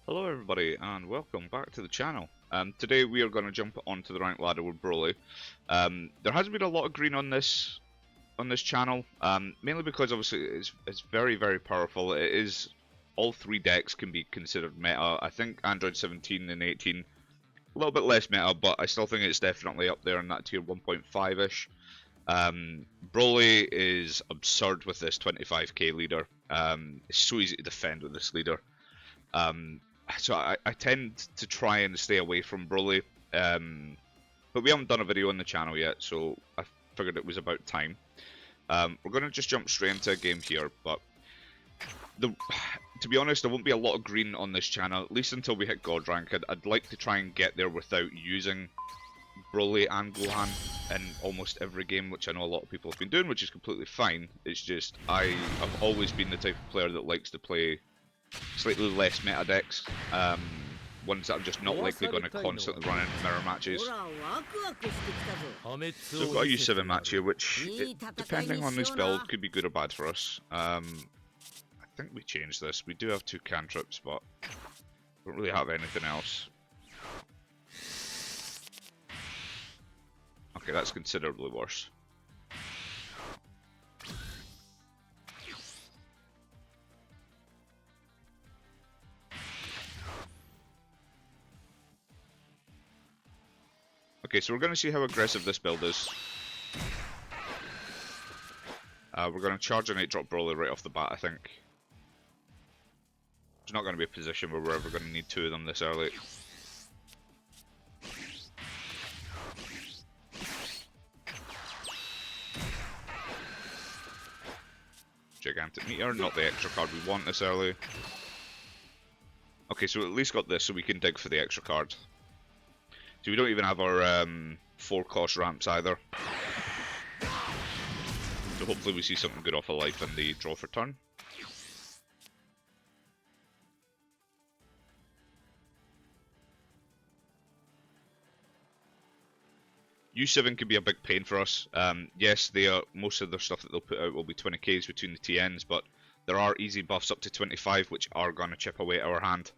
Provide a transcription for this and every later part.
Hello everybody and welcome back to the channel. Today we are going to jump onto the rank ladder with Broly. There has been a lot of green on this channel, mainly because obviously it's very powerful. It is, all three decks can be considered meta. I think Android 17 and 18 a little bit less meta, but I still think it's definitely up there in that tier 1.5ish. Broly is absurd with this 25k leader. It's so easy to defend with this leader. So I tend to try and stay away from Broly, but we haven't done a video on the channel yet, so I figured it was about time. We're going to just jump straight into a game here, but to be honest, there won't be a lot of green on this channel, at least until we hit God rank. I'd like to try and get there without using Broly and Gohan in almost every game, which I know a lot of people have been doing, which is completely fine. It's just I have always been the type of player that likes to play slightly less meta decks, ones that I'm just not likely going to constantly run in mirror matches. So I've got a U7 match here, which, depending on this build, could be good or bad for us. I think we changed this. We do have two cantrips, but we don't really have anything else. Okay, that's considerably worse. Okay, so we're going to see how aggressive this build is. We're going to charge an 8-drop Broly right off the bat, I think. There's not going to be a position where we're ever going to need two of them this early. Gigantic Meteor, not the extra card we want this early. Okay, so we at least got this so we can dig for the extra card. So we don't even have our 4-cost ramps either. So hopefully we see something good off of life in the draw for turn. U7 could be a big pain for us. Yes, most of the stuff that they'll put out will be 20k's between the TNs, but there are easy buffs up to 25 which are going to chip away at our hand.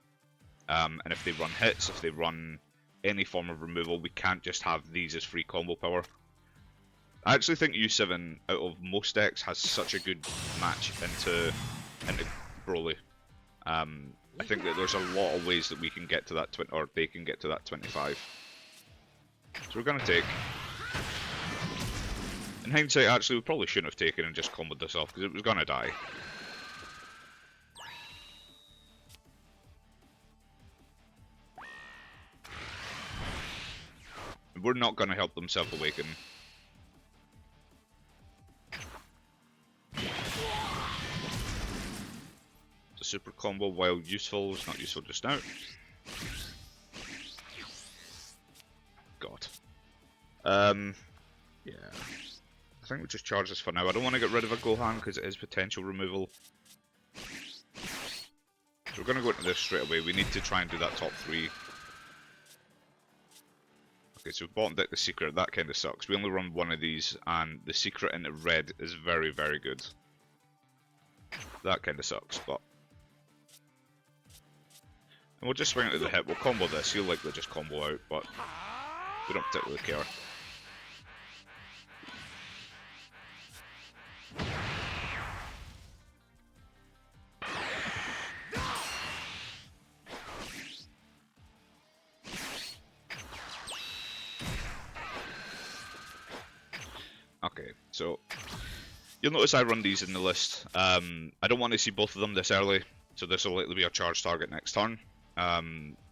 And if they run hits, if they run any form of removal, we can't just have these as free combo power. I actually think U7 out of most decks has such a good match into Broly. I think that there's a lot of ways that we can get to that or they can get to that 25. So we're going to take. In hindsight, actually, we probably shouldn't have taken and just comboed this off because it was going to die. We're not going to help them self-awaken. It's a super combo, while useful, it's not useful just now. God. Yeah. I think we'll just charge this for now. I don't want to get rid of a Gohan because it is potential removal. So we're going to go into this straight away. We need to try and do that top 3. Okay, so we've bottom deck the secret. That kind of sucks. We only run one of these, and the secret into red is very good. That kind of sucks, but... And we'll just swing into the hip. We'll combo this. He'll likely just combo out, but we don't particularly care. Okay, so you'll notice I run these in the list. I don't want to see both of them this early, so this will likely be a charge target next turn.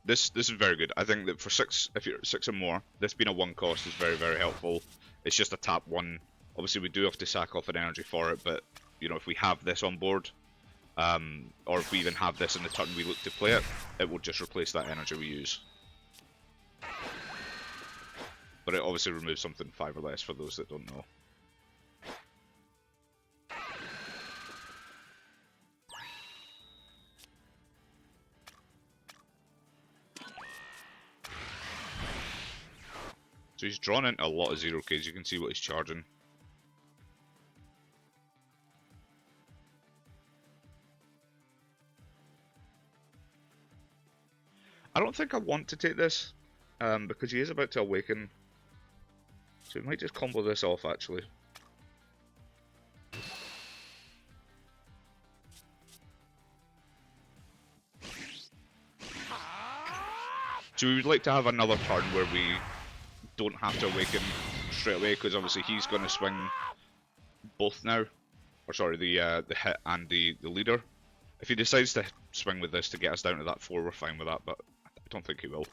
This is very good. I think that for 6, if you're 6 or more, this being a 1 cost is very helpful. It's just a tap 1. Obviously we do have to sack off an energy for it, but you know, if we have this on board, or if we even have this in the turn we look to play it, it will just replace that energy we use. But it obviously removes something 5 or less for those that don't know. So he's drawn into a lot of 0Ks, you can see what he's charging. I don't think I want to take this, because he is about to awaken. So we might just combo this off, actually. So we would like to have another turn where we don't have to awaken straight away, because obviously he's going to swing both now. Or sorry, the hit and the leader. If he decides to swing with this to get us down to that 4, we're fine with that, but I don't think he will.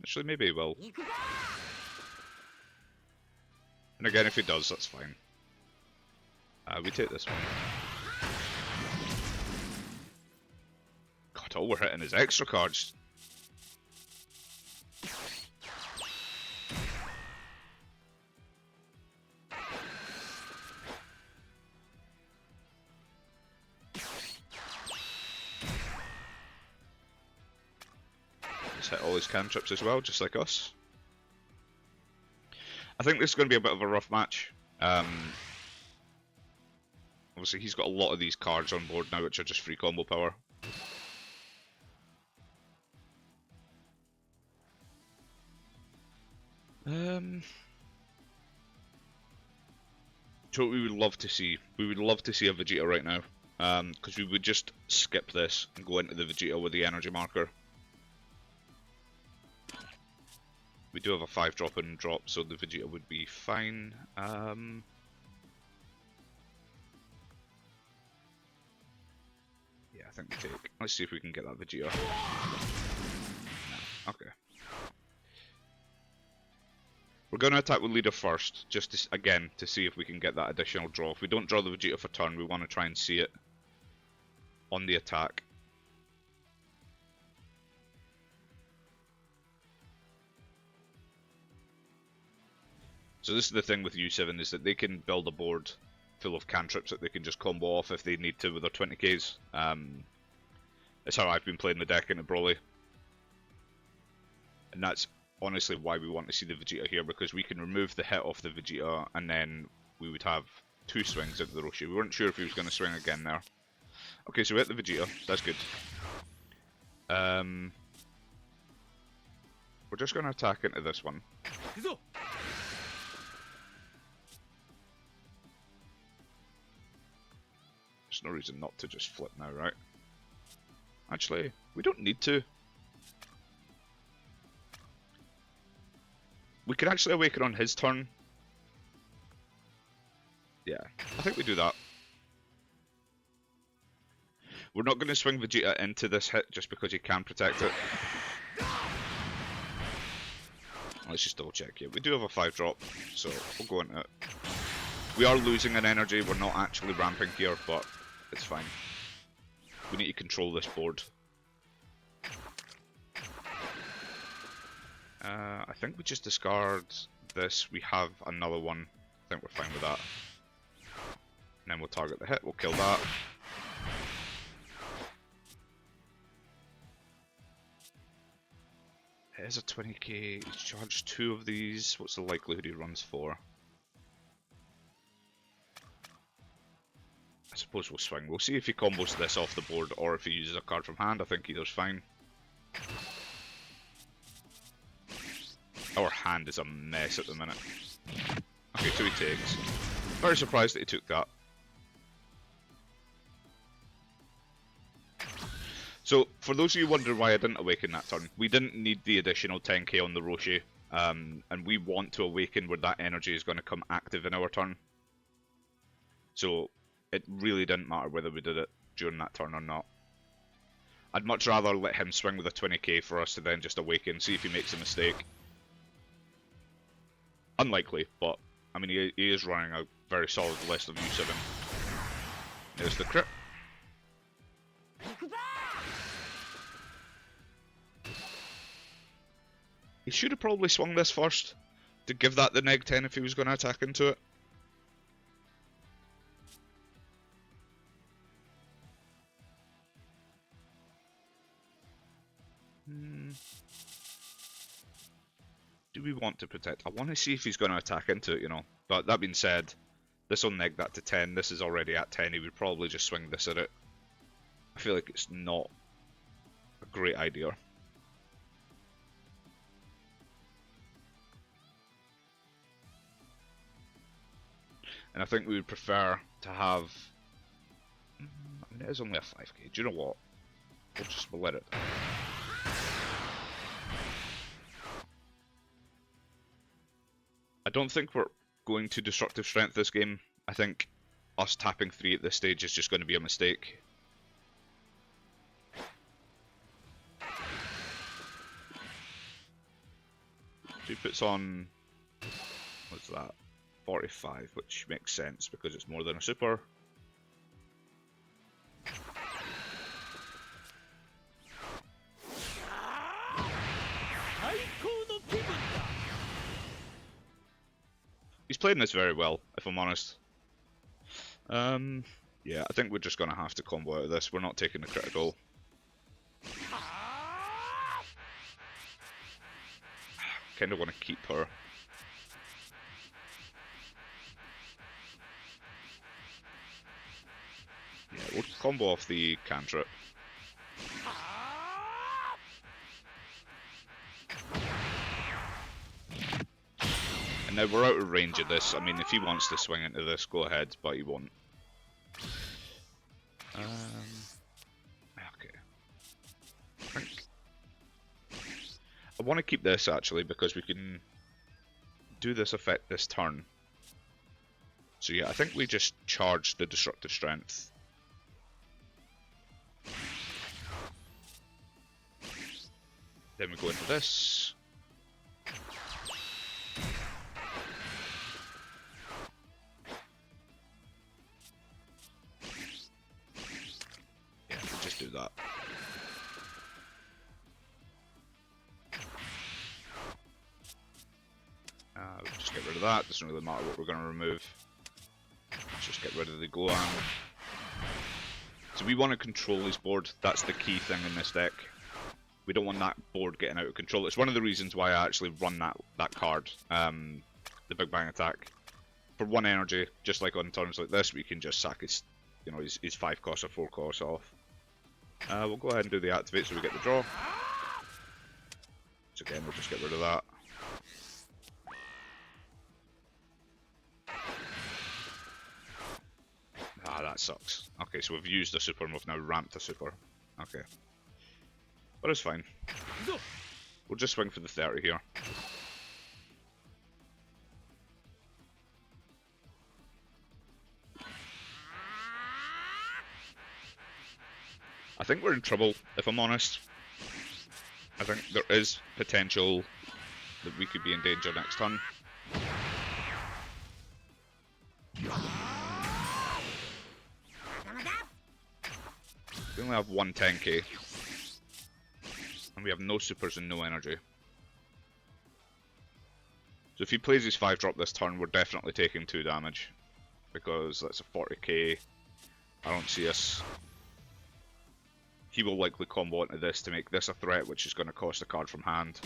Actually, maybe he will. And again, if he does, that's fine. We take this one. God, all we're hitting is extra cards. Let's hit all his cantrips as well, just like us. I think this is going to be a bit of a rough match. Obviously, he's got a lot of these cards on board now, which are just free combo power. So what we would love to see, we would love to see a Vegeta right now, because we would just skip this and go into the Vegeta with the energy marker. We do have a 5-drop and drop, so the Vegeta would be fine. Yeah, I think we take. Let's see if we can get that Vegeta. No. Okay. We're going to attack with leader first, just to, again, to see if we can get that additional draw. If we don't draw the Vegeta for turn, we want to try and see it on the attack. So this is the thing with U7, is that they can build a board full of cantrips that they can just combo off if they need to with their 20Ks. That's how I've been playing the deck into Broly. And that's honestly why we want to see the Vegeta here, because we can remove the hit off the Vegeta and then we would have 2 swings into the Roshi. We weren't sure if he was going to swing again there. Okay, so we hit the Vegeta, that's good. We're just going to attack into this one. There's no reason not to just flip now, right? Actually, we don't need to. We can actually awaken on his turn. Yeah, I think we do that. We're not going to swing Vegeta into this hit just because he can protect it. Let's just double check here. We do have a 5-drop, so we'll go into it. We are losing an energy, we're not actually ramping here, but it's fine. We need to control this board. I think we just discard this. We have another one. I think we're fine with that. And then we'll target the hit, we'll kill that. It is a 20k, he's charged 2 of these. What's the likelihood he runs 4? I suppose we'll swing. We'll see if he combos this off the board or if he uses a card from hand. I think either's fine. Our hand is a mess at the minute. Okay, so he takes. Very surprised that he took that. So, for those of you wondering why I didn't awaken that turn, we didn't need the additional 10k on the Roshi, and we want to awaken where that energy is going to come active in our turn. So, it really didn't matter whether we did it during that turn or not. I'd much rather let him swing with a 20k for us to then just awaken, see if he makes a mistake. Unlikely, but, I mean, he is running a very solid list of U7. There's the crit. He should have probably swung this first to give that the neg 10 if he was going to attack into it. do we want to protect? I want to see if he's going to attack into it, you know. But that being said, this will neg that to 10. This is already at 10. He would probably just swing this at it. I feel like it's not a great idea. And I think we would prefer to have... I mean, it is only a 5k. Do you know what? We'll let it. I don't think we're going to Destructive Strength this game. I think us tapping 3 at this stage is just going to be a mistake. So he puts on... what's that? 45, which makes sense because it's more than a super. He's playing this very well, if I'm honest. Yeah, I think we're just going to have to combo out of this. We're not taking the critical. Kind of want to keep her. Yeah, we'll combo off the cantrip. And now we're out of range of this. I mean, if he wants to swing into this, go ahead, but he won't. Okay. I want to keep this actually because we can do this effect this turn. So yeah, I think we just charge the Destructive Strength. Then we go into this. Yeah, we'll just do that. We'll just get rid of that. Doesn't really matter what we're going to remove. Let's just get rid of the Gohan. So we want to control his board. That's the key thing in this deck. We don't want that board getting out of control. It's one of the reasons why I actually run that card, the Big Bang Attack. For 1 energy, just like on turns like this, we can just sack his, you know, his 5 cost or 4 cost off. We'll go ahead and do the activate so we get the draw. So again, we'll just get rid of that. Ah, that sucks. Okay, so we've used a super and we've now ramped a super. Okay. But it's fine. We'll just swing for the 30 here. I think we're in trouble, if I'm honest. I think there is potential that we could be in danger next turn. We only have 110k. And we have no supers and no energy. So if he plays his 5-drop this turn, we're definitely taking 2 damage. Because that's a 40k. I don't see us. He will likely combo into this to make this a threat, which is going to cost a card from hand.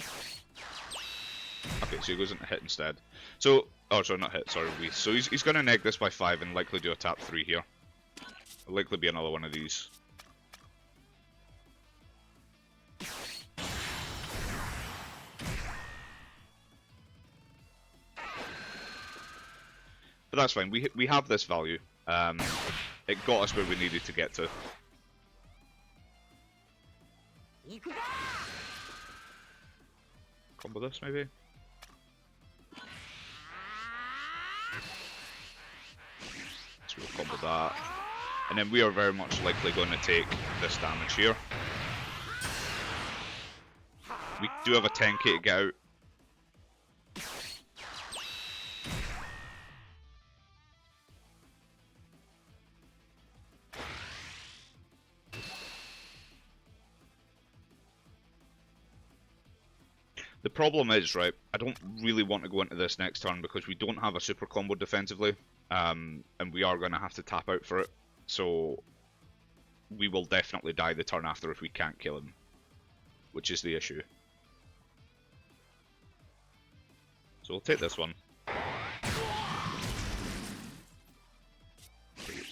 Okay, so he goes into hit instead. So, oh sorry, not hit, sorry, we. So he's going to neg this by 5 and likely do a tap 3 here. It'll likely be another one of these. But that's fine, we have this value. It got us where we needed to get to. Combo this maybe? So we'll combo that. And then we are very much likely going to take this damage here. We do have a 10k to get out. The problem is, right, I don't really want to go into this next turn because we don't have a super combo defensively, and we are going to have to tap out for it, so we will definitely die the turn after if we can't kill him, which is the issue. So we'll take this one. At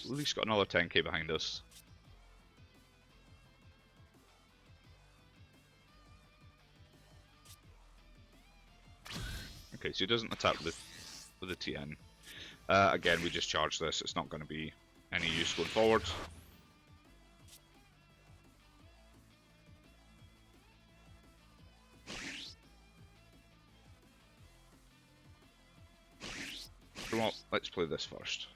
least got another 10k behind us. Okay, so he doesn't attack with the TN. Again, we just charge this. It's not going to be any use going forward. Come on, let's play this first.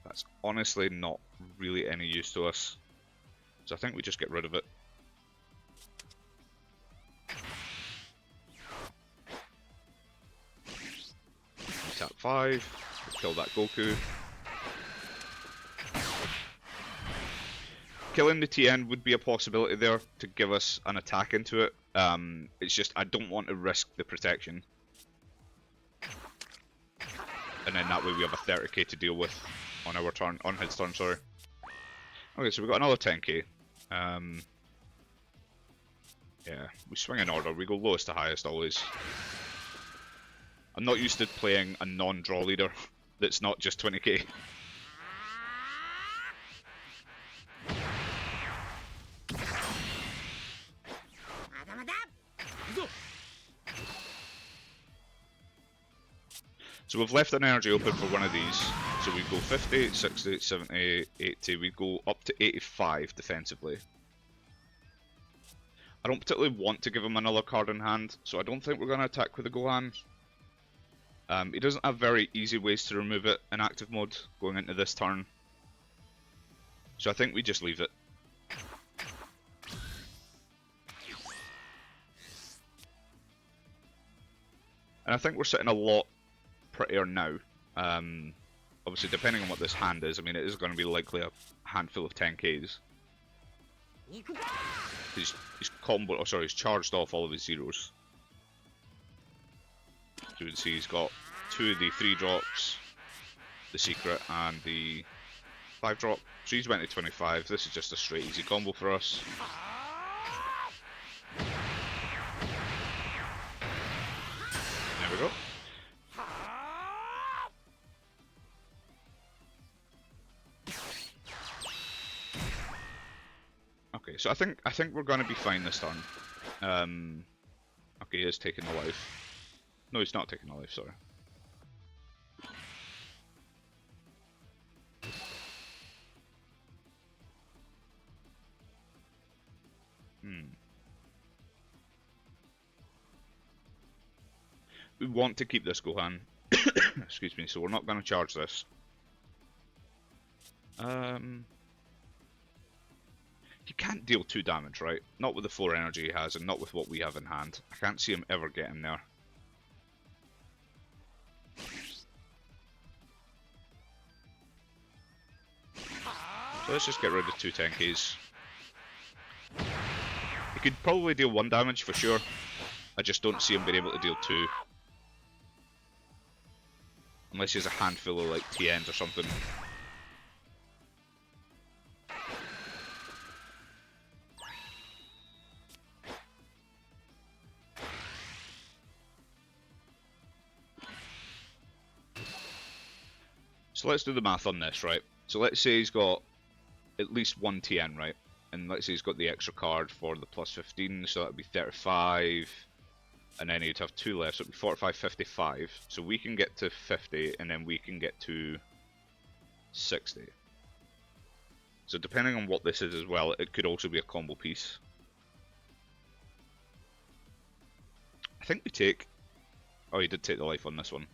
That's honestly not really any use to us. So I think we just get rid of it. Tap 5, kill that Goku. Killing the TN would be a possibility there to give us an attack into it. It's just I don't want to risk the protection. And then that way we have a 30k to deal with on our turn, on his turn, sorry. Okay, so we've got another 10k. Yeah, we swing in order. We go lowest to highest always. I'm not used to playing a non-draw leader that's not just 20k. So we've left an energy open for one of these. So we go 50, 60, 70, 80. We go up to 85 defensively. I don't particularly want to give him another card in hand, so I don't think we're going to attack with the Gohan. He doesn't have very easy ways to remove it in active mode going into this turn. So I think we just leave it. And I think we're sitting a lot prettier now. Obviously, depending on what this hand is, I mean, it is going to be likely a handful of 10Ks. He's combo, oh sorry, he's charged off all of his zeros. So you can see he's got 2 of the 3 drops, the secret, and the 5 drop. So he's went to 25. This is just a straight easy combo for us. There we go. Okay, so I think we're going to be fine this turn. Okay, he is taking the life. No, he's not taking the life, sorry. We want to keep this Gohan. Excuse me, so we're not going to charge this. He can't deal 2 damage, right? Not with the 4 energy he has, and not with what we have in hand. I can't see him ever getting there. So let's just get rid of 2 10Ks. He could probably deal 1 damage for sure. I just don't see him being able to deal 2. Unless he has a handful of like TNs or something. So let's do the math on this, right? So let's say he's got at least 1 TN, right? And let's say he's got the extra card for the plus 15, so that would be 35. And then he'd have 2 left, so it'd be 45, 55. So we can get to 50, and then we can get to 60. So depending on what this is as well, it could also be a combo piece. I think we take... Oh, he did take the life on this one.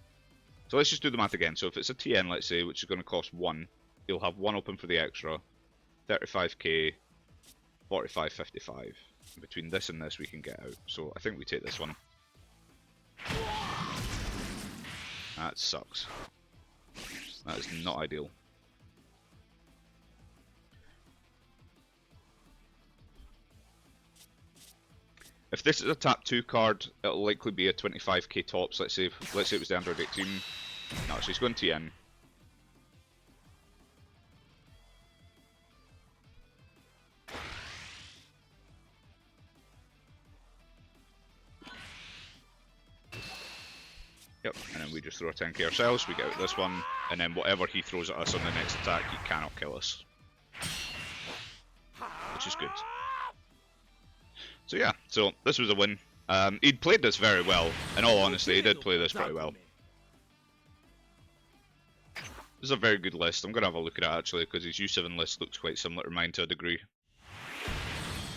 So let's just do the math again. So if it's a TN, let's say, which is going to cost 1, he'll have 1 open for the extra, 35k, 45, 55. Between this and this, we can get out. So I think we take this one. That sucks. That is not ideal. If this is a tap 2 card, it'll likely be a 25k tops. Let's say it was the Android 18. No, so he's going TN. Yep, and then we just throw a 10k ourselves, we get out this one, and then whatever he throws at us on the next attack, he cannot kill us. Which is good. So yeah, so this was a win. He'd played this very well. In all honesty, he did play this pretty well. This is a very good list. I'm going to have a look at it actually, because his U7 list looks quite similar to mine to a degree.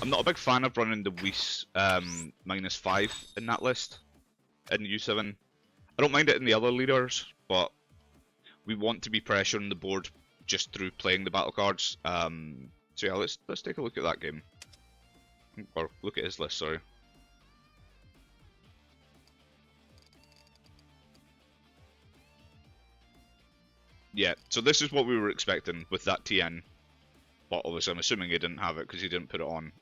I'm not a big fan of running the Whis -5 in that list, in U7. I don't mind it in the other leaders, but we want to be pressuring the board just through playing the battle cards. So yeah, let's take a look at that game. Or look at his list, sorry. Yeah, so this is what we were expecting with that TN. But obviously I'm assuming he didn't have it because he didn't put it on.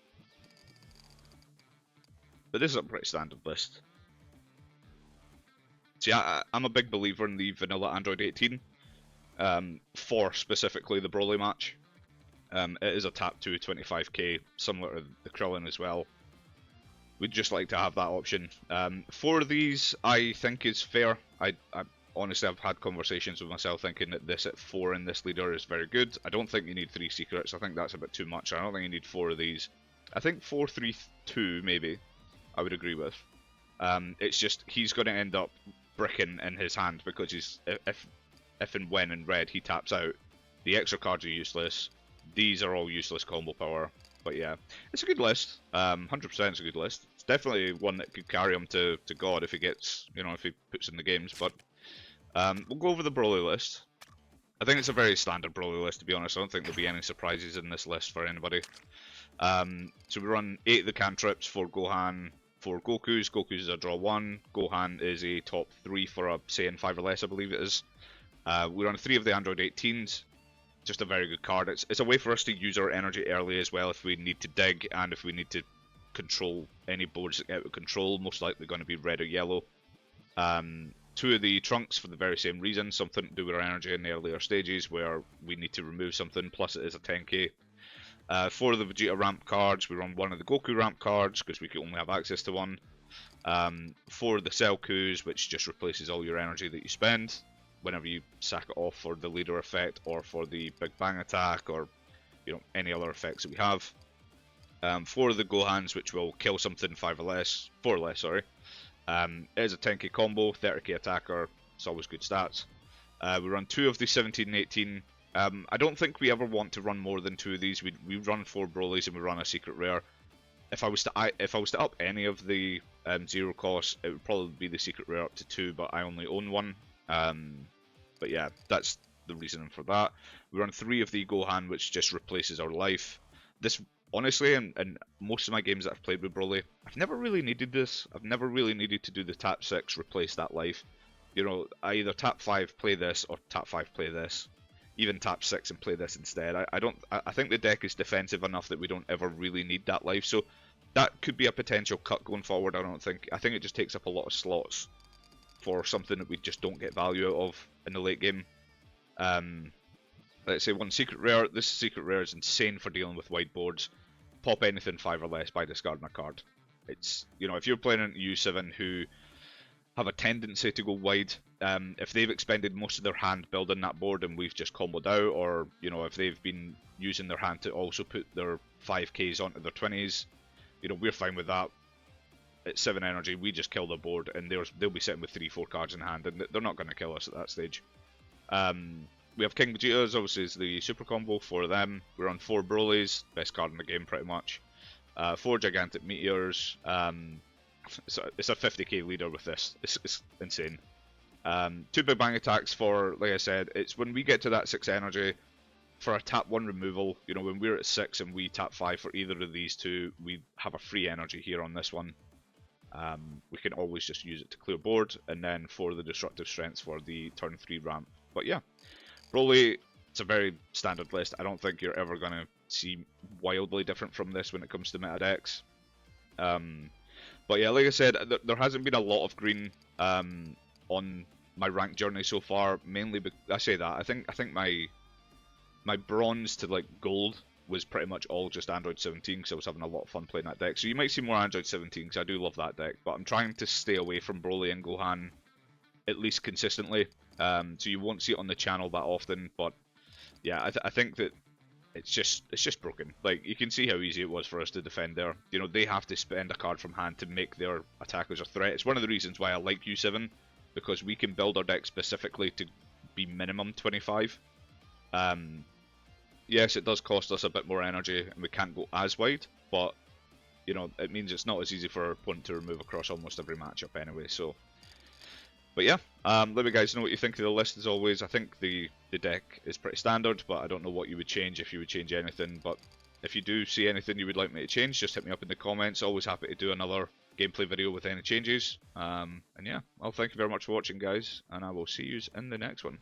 But this is a pretty standard list. See, I'm a big believer in the vanilla Android 18. For specifically the Broly match. It is a tap to 25k, similar to the Krillin as well. We'd just like to have that option. For these, I think is fair. I honestly, I've had conversations with myself thinking that this at 4 in this leader is very good. I don't think you need 3 secrets. I think that's a bit too much. I don't think you need 4 of these. I think 4, 3, 2 maybe, I would agree with. It's just, he's going to end up bricking in his hand because he's, if and when in red he taps out, the extra cards are useless. These are all useless combo power. But yeah, it's a good list. 100% it's a good list. It's definitely one that could carry him to God if he gets, you know, if he puts in the games. But we'll go over the Broly list. I think it's a very standard Broly list, to be honest. I don't think there'll be any surprises in this list for anybody. So we run 8 of the cantrips for Gohan, for Goku's. Goku's is a draw 1. Gohan is a top 3 for a Saiyan 5 or less, I believe it is. We run 3 of the Android 18s. Just a very good card. It's a way for us to use our energy early as well if we need to dig and if we need to control any boards that get out of control. Most likely going to be red or yellow. 2 of the trunks for the very same reason. Something to do with our energy in the earlier stages where we need to remove something. Plus it is a 10k. 4 of the Vegeta ramp cards. We run 1 of the Goku ramp cards because we can only have access to 1. 4 of the Selkus, which just replaces all your energy that you spend whenever you sack it off for the leader effect or for the Big Bang attack or, you know, any other effects that we have. 4 of the Gohans, which will kill something 5 or less, 4 or less, sorry. It is a 10k combo, 30k attacker, it's always good stats. We run 2 of the 17 and 18. I don't think we ever want to run more than 2 of these. We run 4 Brolys and we run a secret rare. If I was to up any of the 0 cost, it would probably be the secret rare up to 2, but I only own 1. But yeah, that's the reasoning for that. We run 3 of the Gohan, which just replaces our life. This, honestly, in most of my games that I've played with Broly, I've never really needed this. I've never really needed to do the tap 6, replace that life. You know, I either tap 5, play this, or tap 5, play this. Even tap 6 and play this instead. I think the deck is defensive enough that we don't ever really need that life. So that could be a potential cut going forward. I think it just takes up a lot of slots for something that we just don't get value out of in the late game. Let's say 1 secret rare. This secret rare is insane for dealing with wide boards. Pop anything 5 or less by discarding a card. It's, you know, if you're playing an U7 who have a tendency to go wide, if they've expended most of their hand building that board and we've just comboed out, or, you know, if they've been using their hand to also put their 5ks onto their 20s, you know, we're fine with that. At 7 energy, we just kill the board, and they'll be sitting with 3-4 cards in hand, and they're not going to kill us at that stage. We have King Vegeta's, obviously, is the super combo for them. We're on 4 Brolys, best card in the game, pretty much. 4 Gigantic Meteors. It's a 50k leader with this. It's insane. 2 Big Bang attacks for, like I said, it's when we get to that 6 energy, for a tap 1 removal, you know, when we're at 6 and we tap 5 for either of these 2, we have a free energy here on this one. We can always just use it to clear board, and then for the destructive strengths for the turn 3 ramp. But yeah, Broly, it's a very standard list. I don't think you're ever going to see wildly different from this when it comes to meta decks. But yeah, like I said, there hasn't been a lot of green on my rank journey so far. Mainly, I say that I think my bronze to like gold was pretty much all just Android 17 because I was having a lot of fun playing that deck. So you might see more Android 17 because I do love that deck, but I'm trying to stay away from Broly and Gohan at least consistently. So you won't see it on the channel that often, but yeah, I think that it's just broken. Like, you can see how easy it was for us to defend there. You know, they have to spend a card from hand to make their attackers a threat. It's one of the reasons why I like U7, because we can build our deck specifically to be minimum 25. Yes, it does cost us a bit more energy, and we can't go as wide, but you know, it means it's not as easy for our opponent to remove across almost every matchup anyway. So, but yeah, let me guys know what you think of the list. As always, I think the deck is pretty standard, but I don't know what you would change, if you would change anything. But if you do see anything you would like me to change, just hit me up in the comments. Always happy to do another gameplay video with any changes. And yeah, well, thank you very much for watching, guys, and I will see you in the next one.